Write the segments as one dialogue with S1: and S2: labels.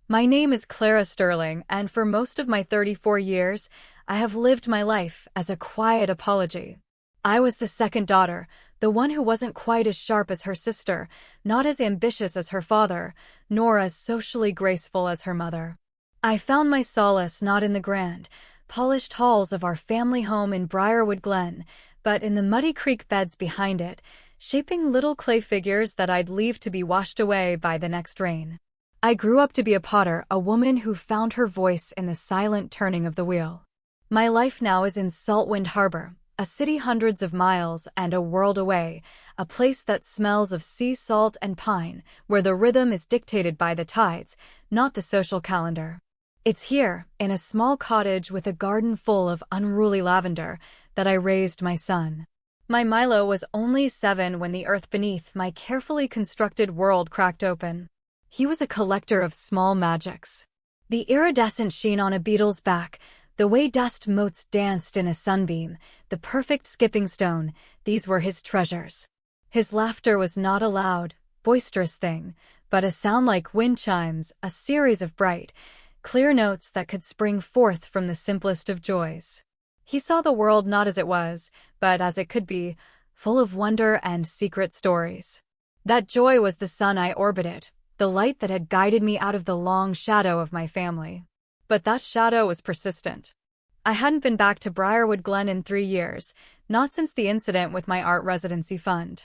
S1: My name is Clara Sterling, and for most of my 34 years, I have lived my life as a quiet apology. I was the second daughter, the one who wasn't quite as sharp as her sister, not as ambitious as her father, nor as socially graceful as her mother. I found my solace not in the grand, polished halls of our family home in Brierwood Glen, but in the muddy creek beds behind it, shaping little clay figures that I'd leave to be washed away by the next rain. I grew up to be a potter, a woman who found her voice in the silent turning of the wheel. My life now is in Saltwind Harbor, a city hundreds of miles and a world away, a place that smells of sea salt and pine, where the rhythm is dictated by the tides, not the social calendar. It's here, in a small cottage with a garden full of unruly lavender, that I raised my son. My Milo was only 7 when the earth beneath my carefully constructed world cracked open. He was a collector of small magics. The iridescent sheen on a beetle's back, the way dust motes danced in a sunbeam, the perfect skipping stone, these were his treasures. His laughter was not a loud, boisterous thing, but a sound like wind chimes, a series of bright, clear notes that could spring forth from the simplest of joys. He saw the world not as it was, but as it could be, full of wonder and secret stories. That joy was the sun I orbited, the light that had guided me out of the long shadow of my family. But that shadow was persistent. I hadn't been back to Brierwood Glen in 3 years, not since the incident with my art residency fund.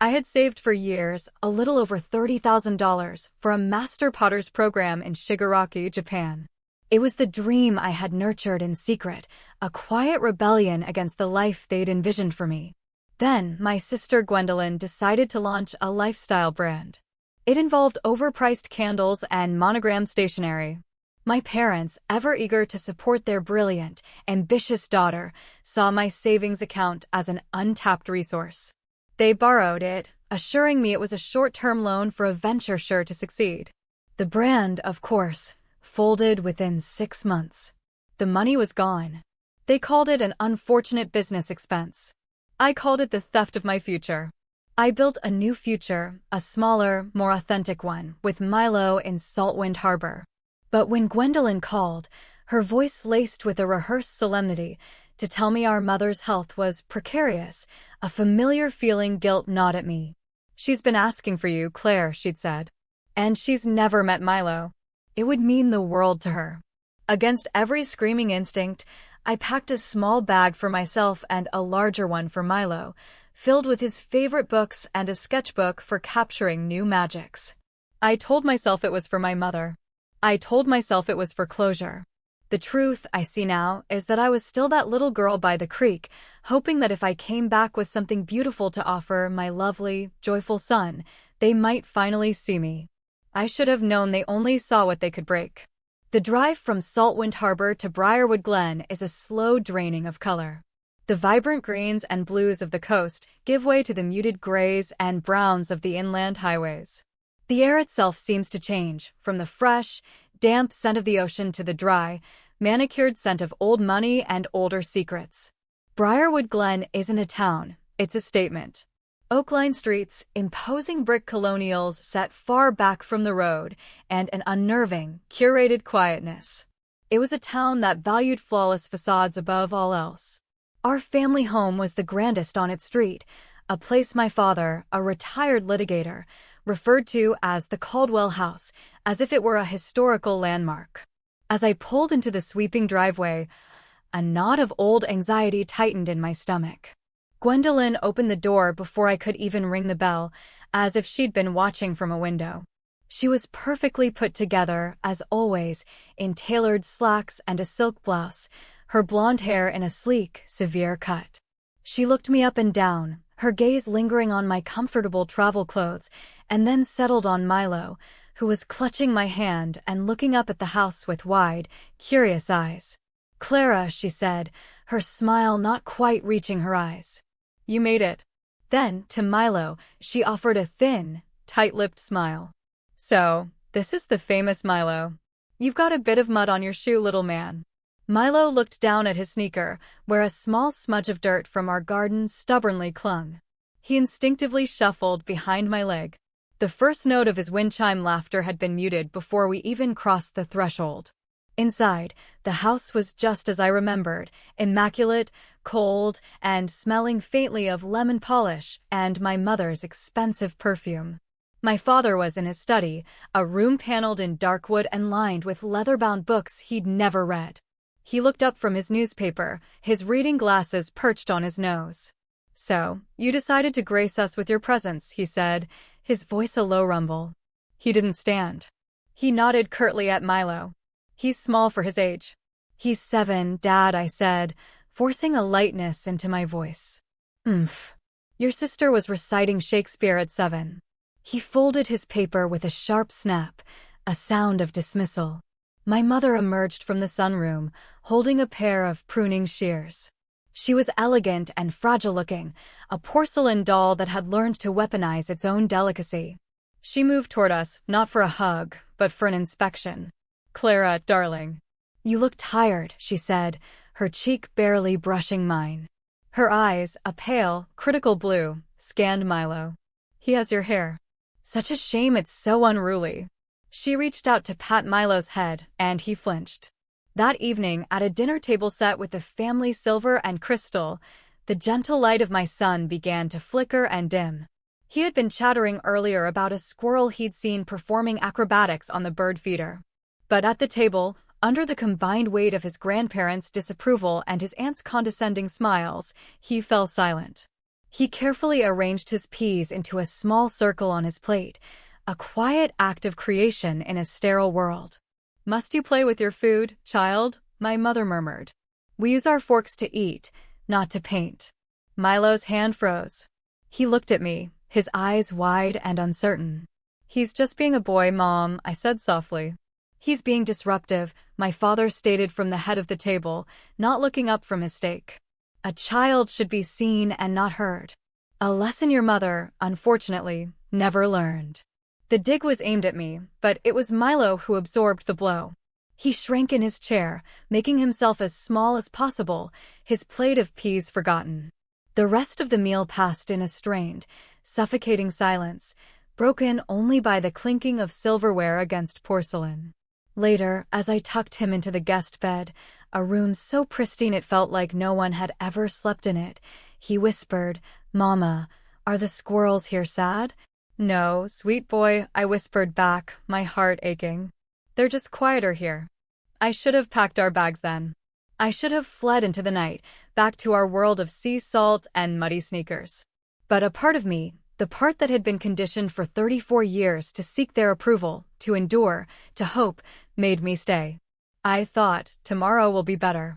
S1: I had saved for years a little over $30,000 for a master potter's program in Shigaraki, Japan. It was the dream I had nurtured in secret, a quiet rebellion against the life they'd envisioned for me. Then, my sister Gwendolyn decided to launch a lifestyle brand. It involved overpriced candles and monogram stationery. My parents, ever eager to support their brilliant, ambitious daughter, saw my savings account as an untapped resource. They borrowed it, assuring me it was a short-term loan for a venture sure to succeed. The brand, of course, folded within 6 months. The money was gone. They called it an unfortunate business expense. I called it the theft of my future. I built a new future, a smaller, more authentic one, with Milo in Saltwind Harbor. But when Gwendolyn called, her voice laced with a rehearsed solemnity, to tell me our mother's health was precarious, a familiar feeling guilt gnawed at me. "She's been asking for you, Claire," she'd said. "And she's never met Milo." It would mean the world to her. Against every screaming instinct, I packed a small bag for myself and a larger one for Milo, filled with his favorite books and a sketchbook for capturing new magics. I told myself it was for my mother. I told myself it was for closure. The truth, I see now, is that I was still that little girl by the creek, hoping that if I came back with something beautiful to offer my lovely, joyful son, they might finally see me. I should have known they only saw what they could break. The drive from Saltwind Harbor to Brierwood Glen is a slow draining of color. The vibrant greens and blues of the coast give way to the muted grays and browns of the inland highways. The air itself seems to change, from the fresh, damp scent of the ocean to the dry, manicured scent of old money and older secrets. Brierwood Glen isn't a town, it's a statement. Oak-lined streets, imposing brick colonials set far back from the road, and an unnerving, curated quietness. It was a town that valued flawless facades above all else. Our family home was the grandest on its street, a place my father, a retired litigator, referred to as the Caldwell House, as if it were a historical landmark. As I pulled into the sweeping driveway, a knot of old anxiety tightened in my stomach. Gwendolyn opened the door before I could even ring the bell, as if she'd been watching from a window. She was perfectly put together, as always, in tailored slacks and a silk blouse, her blonde hair in a sleek, severe cut. She looked me up and down, her gaze lingering on my comfortable travel clothes, and then settled on Milo, who was clutching my hand and looking up at the house with wide, curious eyes. "Clara," she said, her smile not quite reaching her eyes. "You made it." Then, to Milo, she offered a thin, tight-lipped smile. "So, this is the famous Milo. You've got a bit of mud on your shoe, little man." Milo looked down at his sneaker, where a small smudge of dirt from our garden stubbornly clung. He instinctively shuffled behind my leg. The first note of his wind chime laughter had been muted before we even crossed the threshold. Inside, the house was just as I remembered, immaculate, cold, and smelling faintly of lemon polish and my mother's expensive perfume. My father was in his study, a room paneled in dark wood and lined with leather-bound books he'd never read. He looked up from his newspaper, his reading glasses perched on his nose. "So, you decided to grace us with your presence," he said, his voice a low rumble. He didn't stand. He nodded curtly at Milo. "He's small for his age." "He's 7, Dad," I said, forcing a lightness into my voice. "Oomph. Your sister was reciting Shakespeare at 7. He folded his paper with a sharp snap, a sound of dismissal. My mother emerged from the sunroom, holding a pair of pruning shears. She was elegant and fragile-looking, a porcelain doll that had learned to weaponize its own delicacy. She moved toward us, not for a hug, but for an inspection. "Clara, darling." "You look tired," she said, her cheek barely brushing mine. Her eyes, a pale, critical blue, scanned Milo. "He has your hair. Such a shame it's so unruly." She reached out to pat Milo's head, and he flinched. That evening, at a dinner table set with the family silver and crystal, the gentle light of my son began to flicker and dim. He had been chattering earlier about a squirrel he'd seen performing acrobatics on the bird feeder. But at the table, under the combined weight of his grandparents' disapproval and his aunt's condescending smiles, he fell silent. He carefully arranged his peas into a small circle on his plate, a quiet act of creation in a sterile world. "Must you play with your food, child?" my mother murmured. "We use our forks to eat, not to paint." Milo's hand froze. He looked at me, his eyes wide and uncertain. "He's just being a boy, Mom," I said softly. "He's being disruptive," my father stated from the head of the table, not looking up from his steak. "A child should be seen and not heard. A lesson your mother, unfortunately, never learned." The dig was aimed at me, but it was Milo who absorbed the blow. He shrank in his chair, making himself as small as possible, his plate of peas forgotten. The rest of the meal passed in a strained, suffocating silence, broken only by the clinking of silverware against porcelain. Later, as I tucked him into the guest bed, a room so pristine it felt like no one had ever slept in it, he whispered, "Mama, are the squirrels here sad?" "No, sweet boy," I whispered back, my heart aching. "They're just quieter here." I should have packed our bags then. I should have fled into the night, back to our world of sea salt and muddy sneakers. But a part of me, the part that had been conditioned for 34 years to seek their approval, to endure, to hope, made me stay. I thought, tomorrow will be better.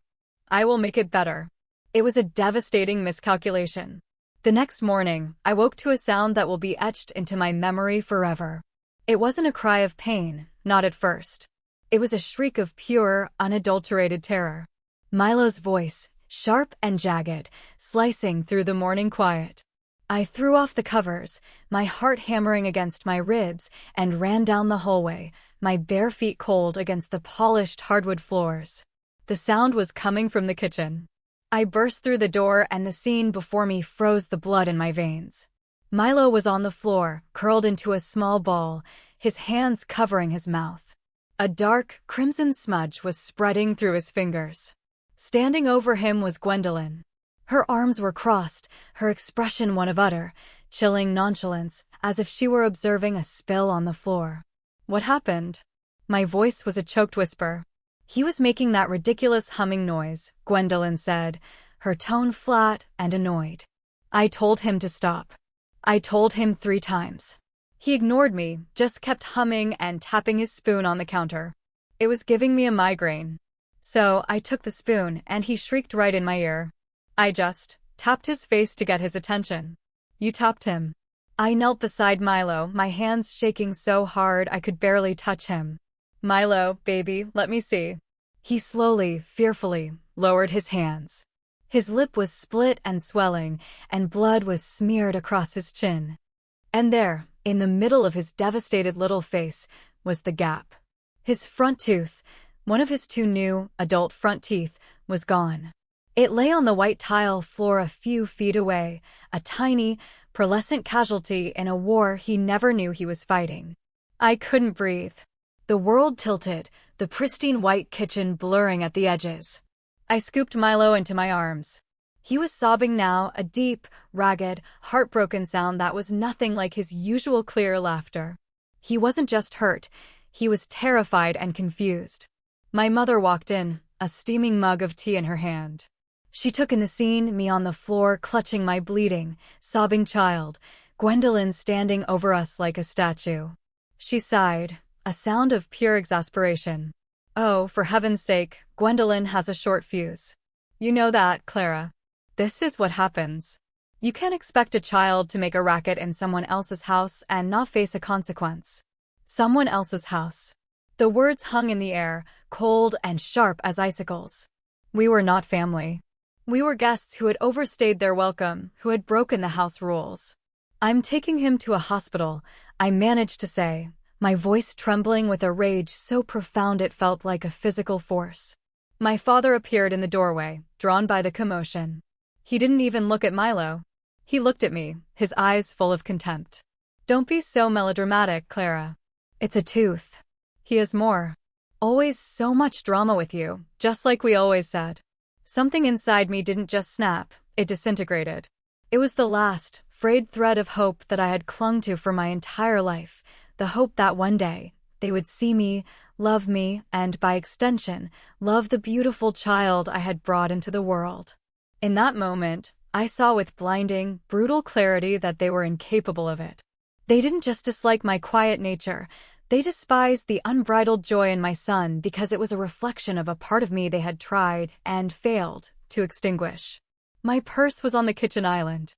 S1: I will make it better. It was a devastating miscalculation. The next morning, I woke to a sound that will be etched into my memory forever. It wasn't a cry of pain, not at first. It was a shriek of pure, unadulterated terror. Milo's voice, sharp and jagged, slicing through the morning quiet. I threw off the covers, my heart hammering against my ribs, and ran down the hallway, my bare feet cold against the polished hardwood floors. The sound was coming from the kitchen. I burst through the door and the scene before me froze the blood in my veins. Milo was on the floor, curled into a small ball, his hands covering his mouth. A dark, crimson smudge was spreading through his fingers. Standing over him was Gwendolyn. Her arms were crossed, her expression one of utter, chilling nonchalance, as if she were observing a spill on the floor. "What happened?" My voice was a choked whisper. "He was making that ridiculous humming noise," Gwendolyn said, her tone flat and annoyed. "I told him to stop. I told him 3 times. He ignored me, just kept humming and tapping his spoon on the counter. It was giving me a migraine. So I took the spoon and he shrieked right in my ear. I just tapped his face to get his attention." "You tapped him?" I knelt beside Milo, my hands shaking so hard I could barely touch him. "Milo, baby, let me see." He slowly, fearfully, lowered his hands. His lip was split and swelling, and blood was smeared across his chin. And there, in the middle of his devastated little face, was the gap. His front tooth, one of his 2 new, adult front teeth, was gone. It lay on the white tile floor a few feet away, a tiny, pearlescent casualty in a war he never knew he was fighting. I couldn't breathe. The world tilted, the pristine white kitchen blurring at the edges. I scooped Milo into my arms. He was sobbing now, a deep, ragged, heartbroken sound that was nothing like his usual clear laughter. He wasn't just hurt, he was terrified and confused. My mother walked in, a steaming mug of tea in her hand. She took in the scene, me on the floor clutching my bleeding, sobbing child, Gwendolyn standing over us like a statue. She sighed, a sound of pure exasperation. Oh, for heaven's sake, Gwendolyn has a short fuse. You know that, Clara. This is what happens. You can't expect a child to make a racket in someone else's house and not face a consequence. Someone else's house. The words hung in the air, cold and sharp as icicles. We were not family. We were guests who had overstayed their welcome, who had broken the house rules. I'm taking him to a hospital, I managed to say, my voice trembling with a rage so profound it felt like a physical force. My father appeared in the doorway, drawn by the commotion. He didn't even look at Milo. He looked at me, his eyes full of contempt. Don't be so melodramatic, Clara. It's a tooth. He has more. Always so much drama with you, just like we always said. Something inside me didn't just snap, it disintegrated. It was the last, frayed thread of hope that I had clung to for my entire life, the hope that one day, they would see me, love me, and by extension, love the beautiful child I had brought into the world. In that moment, I saw with blinding, brutal clarity that they were incapable of it. They didn't just dislike my quiet nature, they despised the unbridled joy in my son because it was a reflection of a part of me they had tried, and failed, to extinguish. My purse was on the kitchen island.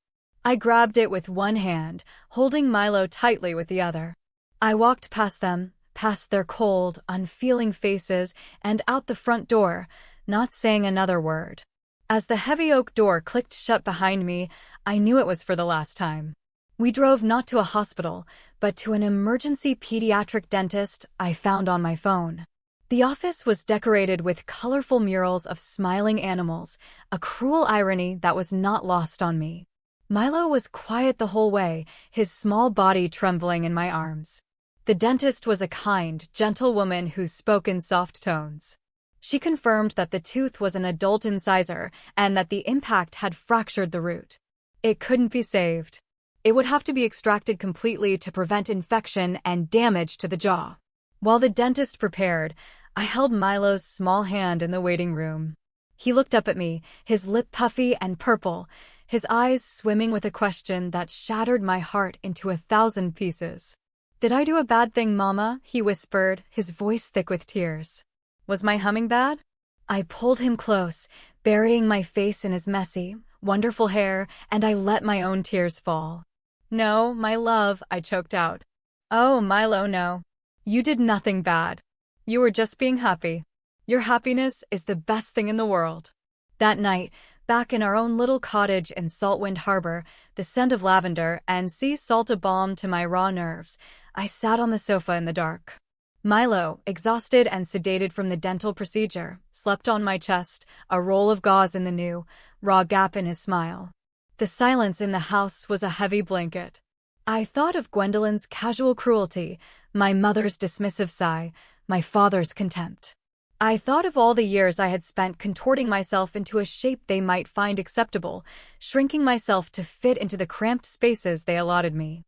S1: I grabbed it with one hand, holding Milo tightly with the other. I walked past them, past their cold, unfeeling faces, and out the front door, not saying another word. As the heavy oak door clicked shut behind me, I knew it was for the last time. We drove not to a hospital, but to an emergency pediatric dentist I found on my phone. The office was decorated with colorful murals of smiling animals, a cruel irony that was not lost on me. Milo was quiet the whole way, his small body trembling in my arms. The dentist was a kind, gentle woman who spoke in soft tones. She confirmed that the tooth was an adult incisor and that the impact had fractured the root. It couldn't be saved. It would have to be extracted completely to prevent infection and damage to the jaw. While the dentist prepared, I held Milo's small hand in the waiting room. He looked up at me, his lip puffy and purple, his eyes swimming with a question that shattered my heart into 1,000 pieces. "Did I do a bad thing, Mama?" he whispered, his voice thick with tears. "Was my humming bad?" I pulled him close, burying my face in his messy, wonderful hair, and I let my own tears fall. "No, my love," I choked out. "Oh, Milo, no. You did nothing bad. You were just being happy. Your happiness is the best thing in the world." That night, back in our own little cottage in Saltwind Harbor, the scent of lavender and sea salt a balm to my raw nerves, I sat on the sofa in the dark. Milo, exhausted and sedated from the dental procedure, slept on my chest, a roll of gauze in the new, raw gap in his smile. The silence in the house was a heavy blanket. I thought of Gwendolyn's casual cruelty, my mother's dismissive sigh, my father's contempt. I thought of all the years I had spent contorting myself into a shape they might find acceptable, shrinking myself to fit into the cramped spaces they allotted me.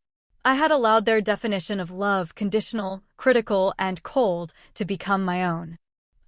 S1: I had allowed their definition of love, conditional, critical, and cold, to become my own.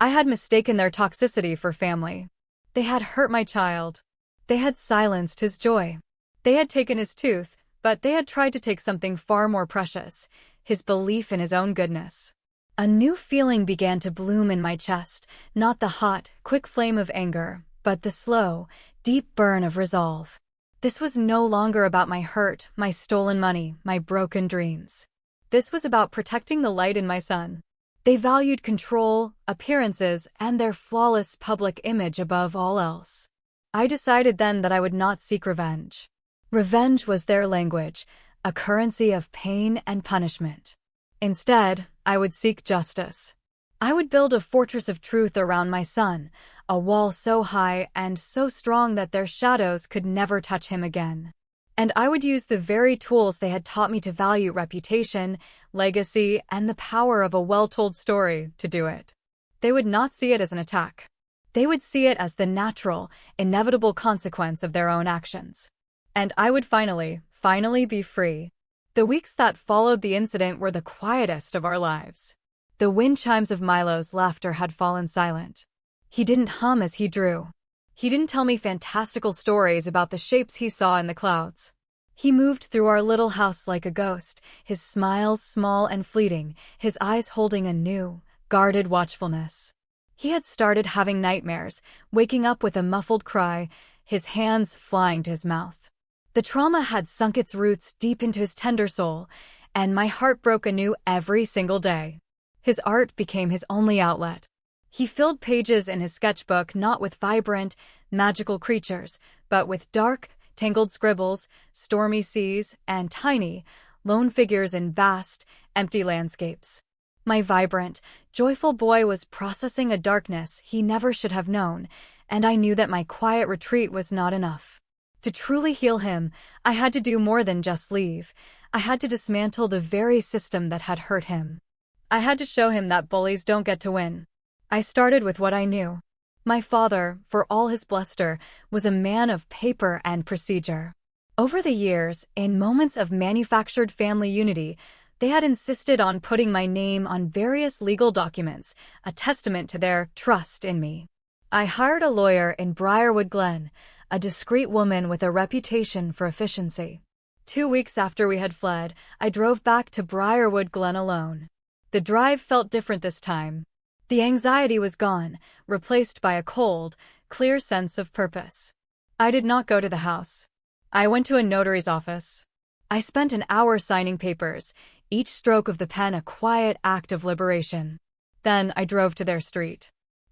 S1: I had mistaken their toxicity for family. They had hurt my child. They had silenced his joy. They had taken his tooth, but they had tried to take something far more precious, his belief in his own goodness. A new feeling began to bloom in my chest, not the hot, quick flame of anger, but the slow, deep burn of resolve. This was no longer about my hurt, my stolen money, my broken dreams. This was about protecting the light in my son. They valued control, appearances, and their flawless public image above all else. I decided then that I would not seek revenge. Revenge was their language, a currency of pain and punishment. Instead, I would seek justice. I would build a fortress of truth around my son, a wall so high and so strong that their shadows could never touch him again. And I would use the very tools they had taught me to value: reputation, legacy, and the power of a well-told story to do it. They would not see it as an attack. They would see it as the natural, inevitable consequence of their own actions. And I would finally be free. The weeks that followed the incident were the quietest of our lives. The wind chimes of Milo's laughter had fallen silent. He didn't hum as he drew. He didn't tell me fantastical stories about the shapes he saw in the clouds. He moved through our little house like a ghost, his smiles small and fleeting, his eyes holding a new, guarded watchfulness. He had started having nightmares, waking up with a muffled cry, his hands flying to his mouth. The trauma had sunk its roots deep into his tender soul, and my heart broke anew every single day. His art became his only outlet. He filled pages in his sketchbook not with vibrant, magical creatures, but with dark, tangled scribbles, stormy seas, and tiny, lone figures in vast, empty landscapes. My vibrant, joyful boy was processing a darkness he never should have known, and I knew that my quiet retreat was not enough. To truly heal him, I had to do more than just leave. I had to dismantle the very system that had hurt him. I had to show him that bullies don't get to win. I started with what I knew. My father, for all his bluster, was a man of paper and procedure. Over the years, in moments of manufactured family unity, they had insisted on putting my name on various legal documents, a testament to their trust in me. I hired a lawyer in Brierwood Glen, a discreet woman with a reputation for efficiency. 2 weeks after we had fled, I drove back to Brierwood Glen alone. The drive felt different this time. The anxiety was gone, replaced by a cold, clear sense of purpose. I did not go to the house. I went to a notary's office. I spent an hour signing papers, each stroke of the pen a quiet act of liberation. Then I drove to their street.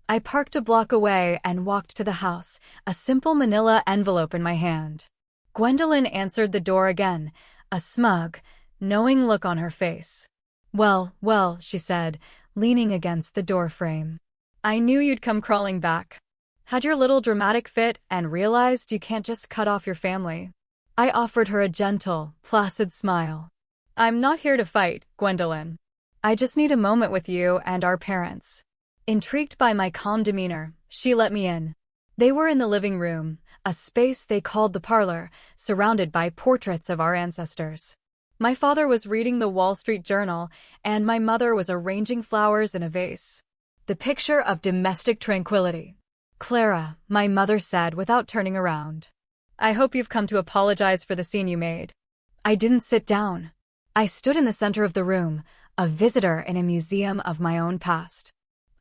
S1: I parked a block away and walked to the house, a simple manila envelope in my hand. Gwendolyn answered the door again, a smug, knowing look on her face. Well, she said, leaning against the doorframe. I knew you'd come crawling back. Had your little dramatic fit and realized you can't just cut off your family. I offered her a gentle, placid smile. I'm not here to fight, Gwendolyn. I just need a moment with you and our parents. Intrigued by my calm demeanor, she let me in. They were in the living room, a space they called the parlor, surrounded by portraits of our ancestors. My father was reading the Wall Street Journal, and my mother was arranging flowers in a vase. The picture of domestic tranquility. Clara, my mother said without turning around. I hope you've come to apologize for the scene you made. I didn't sit down. I stood in the center of the room, a visitor in a museum of my own past.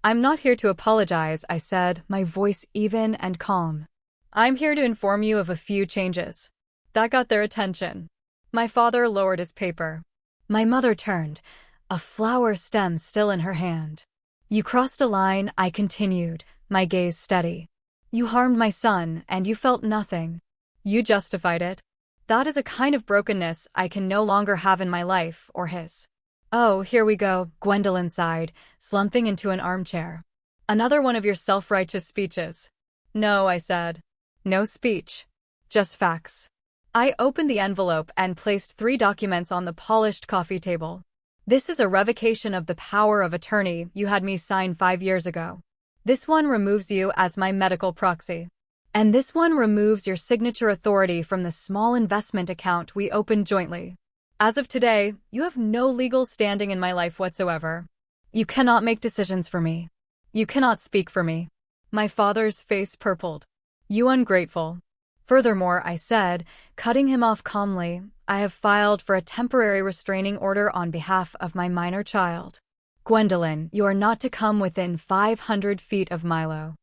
S1: I'm not here to apologize, I said, my voice even and calm. I'm here to inform you of a few changes. That got their attention. My father lowered his paper. My mother turned, a flower stem still in her hand. You crossed a line, I continued, my gaze steady. You harmed my son, and you felt nothing. You justified it. That is a kind of brokenness I can no longer have in my life, or his. Oh, here we go, Gwendolyn sighed, slumping into an armchair. Another one of your self-righteous speeches. No, I said. No speech. Just facts. I opened the envelope and placed 3 documents on the polished coffee table. This is a revocation of the power of attorney you had me sign 5 years ago. This one removes you as my medical proxy. And this one removes your signature authority from the small investment account we opened jointly. As of today, you have no legal standing in my life whatsoever. You cannot make decisions for me. You cannot speak for me. My father's face purpled. You ungrateful. Furthermore, I said, cutting him off calmly, I have filed for a temporary restraining order on behalf of my minor child. Gwendolyn, you are not to come within 500 feet of Milo.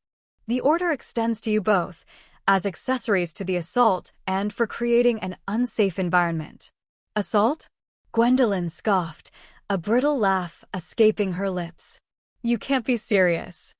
S1: The order extends to you both, as accessories to the assault and for creating an unsafe environment. Assault? Gwendolyn scoffed, a brittle laugh escaping her lips. You can't be serious.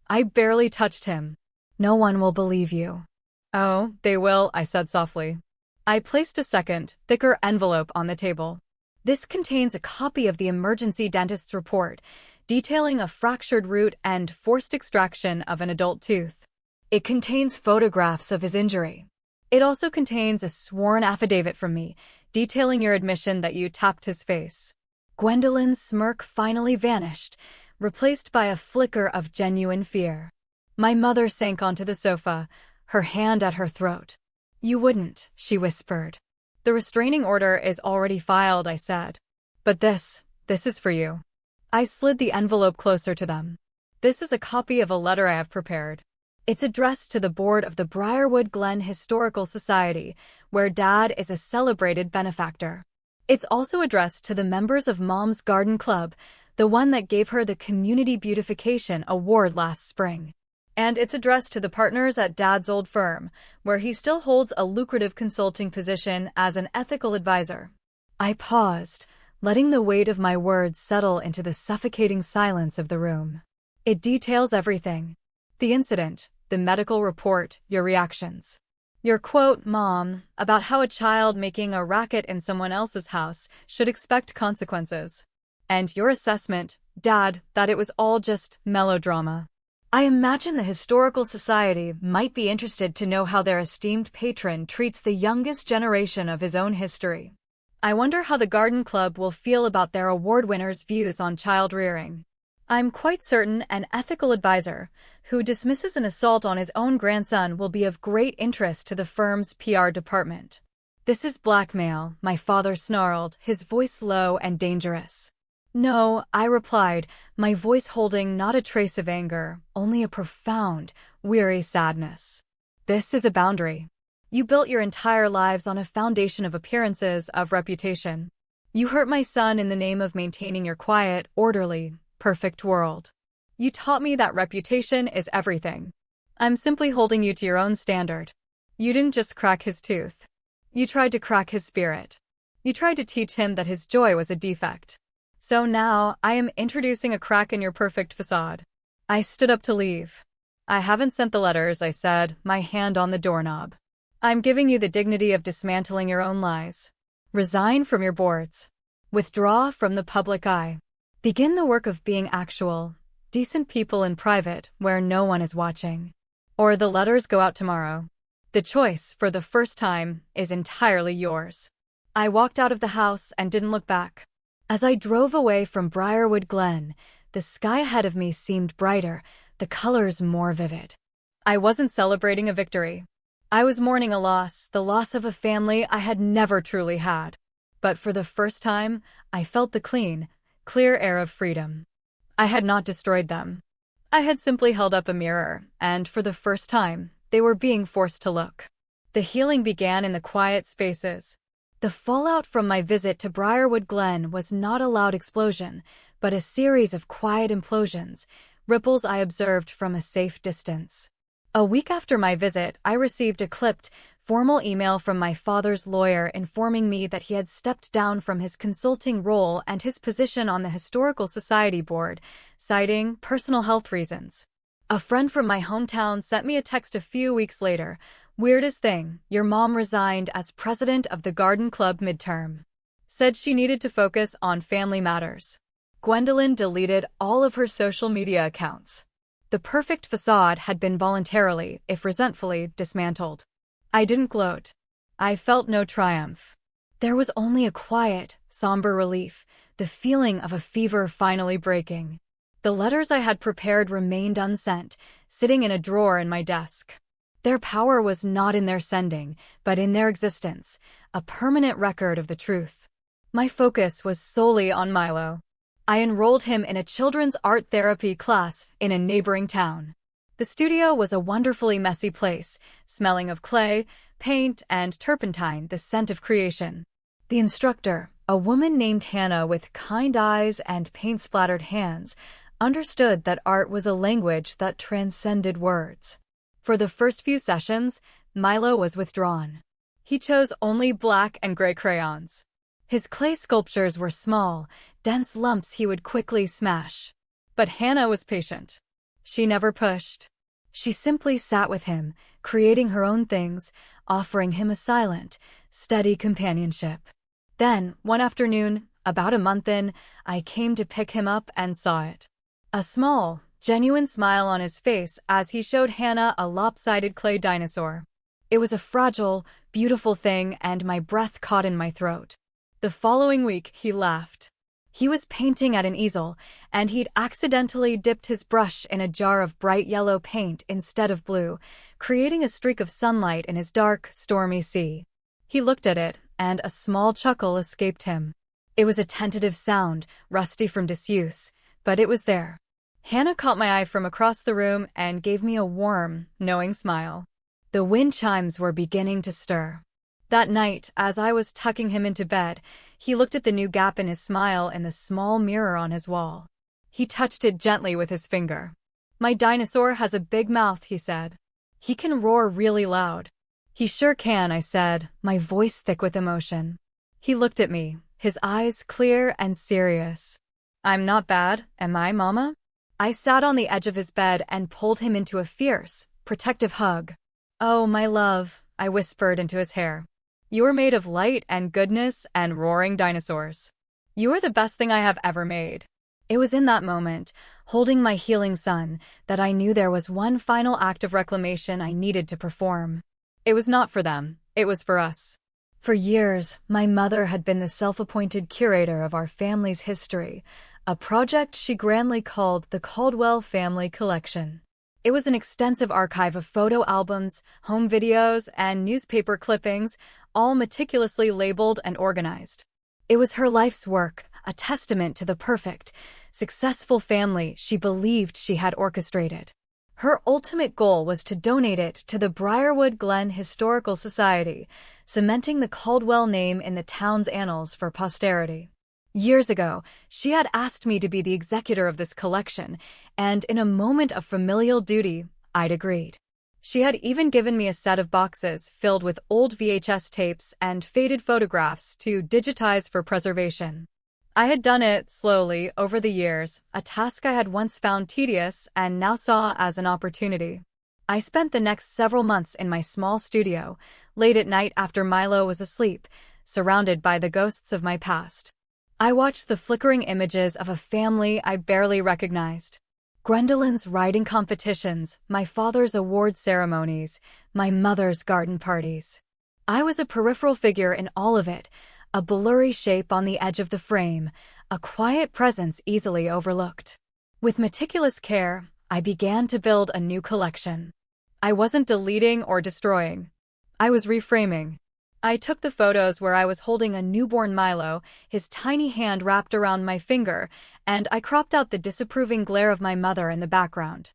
S1: I barely touched him. No one will believe you. Oh, they will, I said softly. I placed a second, thicker envelope on the table. This contains a copy of the emergency dentist's report, detailing a fractured root and forced extraction of an adult tooth. It contains photographs of his injury. It also contains a sworn affidavit from me, detailing your admission that you tapped his face. Gwendolyn's smirk finally vanished, replaced by a flicker of genuine fear. My mother sank onto the sofa, her hand at her throat. You wouldn't, she whispered. The restraining order is already filed, I said. But this is for you. I slid the envelope closer to them. This is a copy of a letter I have prepared. It's addressed to the board of the Brierwood Glen Historical Society, where Dad is a celebrated benefactor. It's also addressed to the members of Mom's Garden Club, the one that gave her the Community Beautification Award last spring. And it's addressed to the partners at Dad's old firm, where he still holds a lucrative consulting position as an ethical advisor. I paused, letting the weight of my words settle into the suffocating silence of the room. It details everything. The incident, the medical report, your reactions. Your quote, Mom, about how a child making a racket in someone else's house should expect consequences. And your assessment, Dad, that it was all just melodrama. I imagine the Historical Society might be interested to know how their esteemed patron treats the youngest generation of his own history. I wonder how the Garden Club will feel about their award winner's views on child rearing. I'm quite certain an ethical advisor who dismisses an assault on his own grandson will be of great interest to the firm's PR department. This is blackmail, my father snarled, his voice low and dangerous. No, I replied, my voice holding not a trace of anger, only a profound, weary sadness. This is a boundary. You built your entire lives on a foundation of appearances, of reputation. You hurt my son in the name of maintaining your quiet, orderly, perfect world. You taught me that reputation is everything. I'm simply holding you to your own standard. You didn't just crack his tooth. You tried to crack his spirit. You tried to teach him that his joy was a defect. So now, I am introducing a crack in your perfect facade. I stood up to leave. I haven't sent the letters, I said, my hand on the doorknob. I'm giving you the dignity of dismantling your own lies. Resign from your boards. Withdraw from the public eye. Begin the work of being actual, decent people in private where no one is watching. Or the letters go out tomorrow. The choice, for the first time, is entirely yours. I walked out of the house and didn't look back. As I drove away from Brierwood Glen, the sky ahead of me seemed brighter, the colors more vivid. I wasn't celebrating a victory. I was mourning a loss, the loss of a family I had never truly had. But for the first time, I felt the clean, clear air of freedom. I had not destroyed them. I had simply held up a mirror, and for the first time, they were being forced to look. The healing began in the quiet spaces. The fallout from my visit to Brierwood Glen was not a loud explosion, but a series of quiet implosions, ripples I observed from a safe distance. A week after my visit, I received a clipped, formal email from my father's lawyer informing me that he had stepped down from his consulting role and his position on the Historical Society board, citing personal health reasons. A friend from my hometown sent me a text a few weeks later. Weirdest thing, your mom resigned as president of the Garden Club midterm. Said she needed to focus on family matters. Gwendolyn deleted all of her social media accounts. The perfect facade had been voluntarily, if resentfully, dismantled. I didn't gloat. I felt no triumph. There was only a quiet, somber relief, the feeling of a fever finally breaking. The letters I had prepared remained unsent, sitting in a drawer in my desk. Their power was not in their sending, but in their existence, a permanent record of the truth. My focus was solely on Milo. I enrolled him in a children's art therapy class in a neighboring town. The studio was a wonderfully messy place, smelling of clay, paint, and turpentine, the scent of creation. The instructor, a woman named Hannah with kind eyes and paint-splattered hands, understood that art was a language that transcended words. For the first few sessions, Milo was withdrawn. He chose only black and gray crayons. His clay sculptures were small, dense lumps he would quickly smash. But Hannah was patient. She never pushed. She simply sat with him, creating her own things, offering him a silent, steady companionship. Then, one afternoon, about a month in, I came to pick him up and saw it. A small, genuine smile on his face as he showed Hannah a lopsided clay dinosaur. It was a fragile, beautiful thing, and my breath caught in my throat. The following week, he laughed. He was painting at an easel, and he'd accidentally dipped his brush in a jar of bright yellow paint instead of blue, creating a streak of sunlight in his dark, stormy sea. He looked at it, and a small chuckle escaped him. It was a tentative sound, rusty from disuse, but it was there. Hannah caught my eye from across the room and gave me a warm, knowing smile. The wind chimes were beginning to stir. That night, as I was tucking him into bed, he looked at the new gap in his smile in the small mirror on his wall. He touched it gently with his finger. "My dinosaur has a big mouth," he said. "He can roar really loud." "He sure can," I said, my voice thick with emotion. He looked at me, his eyes clear and serious. "I'm not bad, am I, Mama?" I sat on the edge of his bed and pulled him into a fierce, protective hug. "Oh, my love," I whispered into his hair. "You are made of light and goodness and roaring dinosaurs. You are the best thing I have ever made." It was in that moment, holding my healing son, that I knew there was one final act of reclamation I needed to perform. It was not for them, it was for us. For years, my mother had been the self-appointed curator of our family's history, a project she grandly called the Caldwell Family Collection. It was an extensive archive of photo albums, home videos, and newspaper clippings, all meticulously labeled and organized. It was her life's work, a testament to the perfect, successful family she believed she had orchestrated. Her ultimate goal was to donate it to the Brierwood Glen Historical Society, cementing the Caldwell name in the town's annals for posterity. Years ago, she had asked me to be the executor of this collection, and in a moment of familial duty, I'd agreed. She had even given me a set of boxes filled with old VHS tapes and faded photographs to digitize for preservation. I had done it slowly over the years, a task I had once found tedious and now saw as an opportunity. I spent the next several months in my small studio, late at night after Milo was asleep, surrounded by the ghosts of my past. I watched the flickering images of a family I barely recognized. Gwendolyn's riding competitions, my father's award ceremonies, my mother's garden parties. I was a peripheral figure in all of it, a blurry shape on the edge of the frame, a quiet presence easily overlooked. With meticulous care, I began to build a new collection. I wasn't deleting or destroying. I was reframing. I took the photos where I was holding a newborn Milo, his tiny hand wrapped around my finger, and I cropped out the disapproving glare of my mother in the background.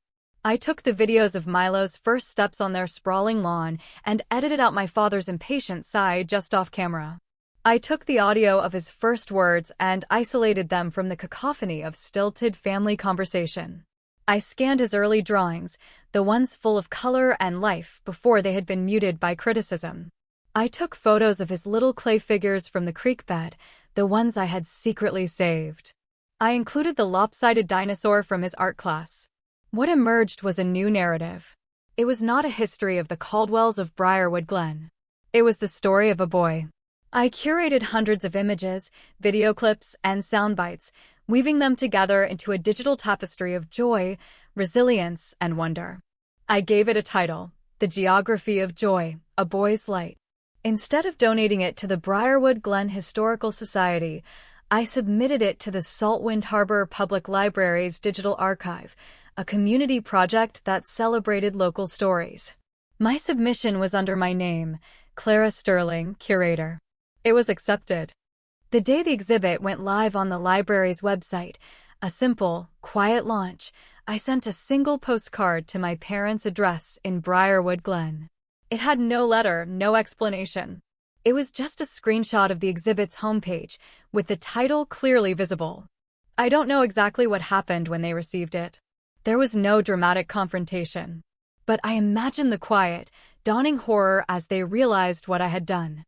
S1: I took the videos of Milo's first steps on their sprawling lawn and edited out my father's impatient sigh just off camera. I took the audio of his first words and isolated them from the cacophony of stilted family conversation. I scanned his early drawings, the ones full of color and life before they had been muted by criticism. I took photos of his little clay figures from the creek bed, the ones I had secretly saved. I included the lopsided dinosaur from his art class. What emerged was a new narrative. It was not a history of the Caldwells of Brierwood Glen. It was the story of a boy. I curated hundreds of images, video clips, and sound bites, weaving them together into a digital tapestry of joy, resilience, and wonder. I gave it a title, The Geography of Joy, A Boy's Light. Instead of donating it to the Brierwood Glen Historical Society, I submitted it to the Saltwind Harbor Public Library's Digital Archive, a community project that celebrated local stories. My submission was under my name, Clara Sterling, curator. It was accepted. The day the exhibit went live on the library's website, a simple, quiet launch, I sent a single postcard to my parents' address in Brierwood Glen. It had no letter, no explanation. It was just a screenshot of the exhibit's homepage, with the title clearly visible. I don't know exactly what happened when they received it. There was no dramatic confrontation. But I imagined the quiet, dawning horror as they realized what I had done.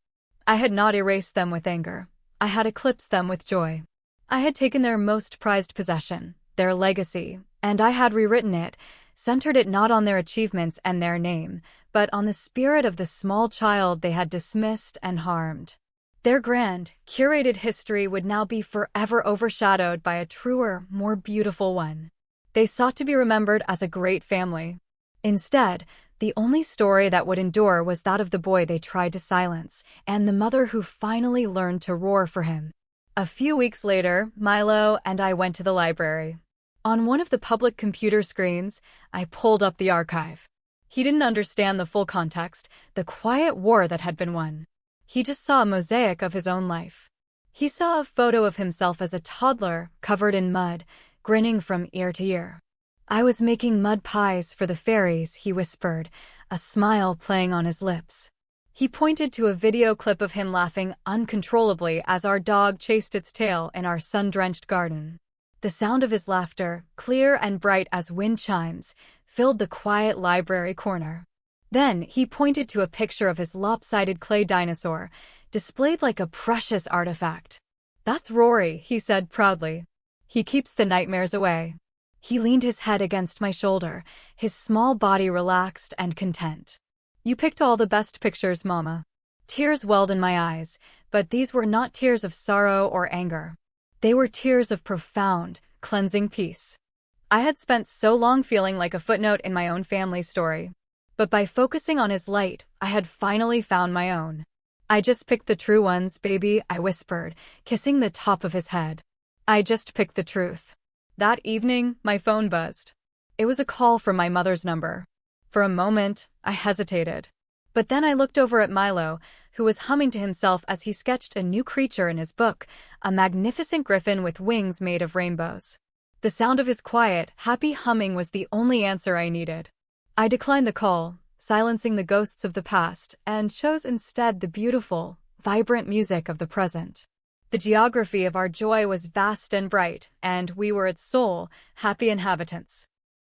S1: I had not erased them with anger. I had eclipsed them with joy. I had taken their most prized possession, their legacy, and I had rewritten it, centered it not on their achievements and their name, but on the spirit of the small child they had dismissed and harmed. Their grand, curated history would now be forever overshadowed by a truer, more beautiful one. They sought to be remembered as a great family. Instead, The only story that would endure was that of the boy they tried to silence, and the mother who finally learned to roar for him. A few weeks later, Milo and I went to the library. On one of the public computer screens, I pulled up the archive. He didn't understand the full context, the quiet war that had been won. He just saw a mosaic of his own life. He saw a photo of himself as a toddler, covered in mud, grinning from ear to ear. "I was making mud pies for the fairies," he whispered, a smile playing on his lips. He pointed to a video clip of him laughing uncontrollably as our dog chased its tail in our sun-drenched garden. The sound of his laughter, clear and bright as wind chimes, filled the quiet library corner. Then he pointed to a picture of his lopsided clay dinosaur, displayed like a precious artifact. "That's Rory," he said proudly. "He keeps the nightmares away." He leaned his head against my shoulder, his small body relaxed and content. "You picked all the best pictures, Mama." Tears welled in my eyes, but these were not tears of sorrow or anger. They were tears of profound, cleansing peace. I had spent so long feeling like a footnote in my own family story. But by focusing on his light, I had finally found my own. "I just picked the true ones, baby," I whispered, kissing the top of his head. "I just picked the truth." That evening, my phone buzzed. It was a call from my mother's number. For a moment, I hesitated. But then I looked over at Milo, who was humming to himself as he sketched a new creature in his book, a magnificent griffin with wings made of rainbows. The sound of his quiet, happy humming was the only answer I needed. I declined the call, silencing the ghosts of the past, and chose instead the beautiful, vibrant music of the present. The geography of our joy was vast and bright, and we were its sole, happy inhabitants.